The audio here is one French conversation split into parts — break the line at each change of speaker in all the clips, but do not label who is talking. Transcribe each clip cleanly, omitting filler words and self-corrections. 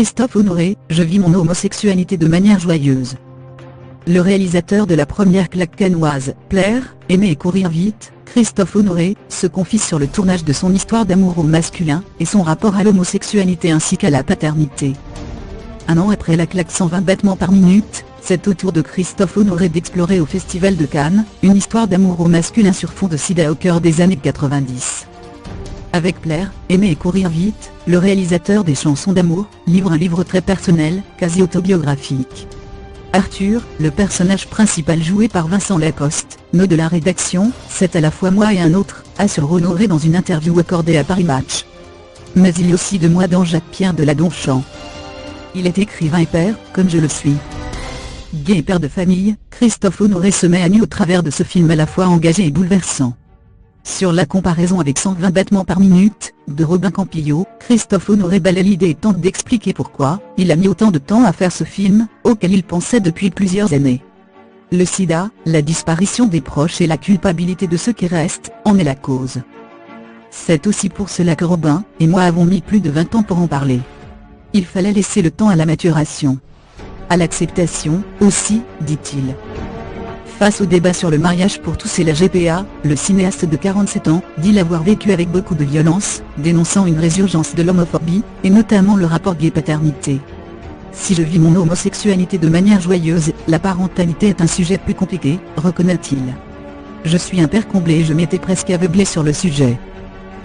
Christophe Honoré, je vis mon homosexualité de manière joyeuse. Le réalisateur de la première claque cannoise, Plaire, aimer et courir vite, Christophe Honoré, se confie sur le tournage de son histoire d'amour au masculin, et son rapport à l'homosexualité ainsi qu'à la paternité. Un an après la claque 120 battements par minute, c'est au tour de Christophe Honoré d'explorer au Festival de Cannes, une histoire d'amour au masculin sur fond de sida au cœur des années 90. Avec Plaire, aimer et courir vite, le réalisateur des chansons d'amour, livre un livre très personnel, quasi autobiographique. Arthur, le personnage principal joué par Vincent Lacoste, nœud de la rédaction, c'est à la fois moi et un autre, assure Honoré dans une interview accordée à Paris Match. Mais il y a aussi de moi dans Jacques-Pierre de la Donchamp. Il est écrivain et père, comme je le suis. Gay et père de famille, Christophe Honoré se met à nu au travers de ce film à la fois engagé et bouleversant. Sur la comparaison avec 120 battements par minute, de Robin Campillo, Christophe Honoré balaie l'idée et tente d'expliquer pourquoi il a mis autant de temps à faire ce film, auquel il pensait depuis plusieurs années. Le sida, la disparition des proches et la culpabilité de ceux qui restent, en est la cause. C'est aussi pour cela que Robin et moi avons mis plus de 20 ans pour en parler. Il fallait laisser le temps à la maturation. À l'acceptation, aussi, dit-il. Face au débat sur le mariage pour tous et la GPA, le cinéaste de 47 ans dit l'avoir vécu avec beaucoup de violence, dénonçant une résurgence de l'homophobie, et notamment le rapport gay-paternité. Si je vis mon homosexualité de manière joyeuse, la parentalité est un sujet plus compliqué, reconnaît-il. Je suis un père comblé et je m'étais presque aveuglé sur le sujet.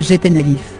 J'étais naïf.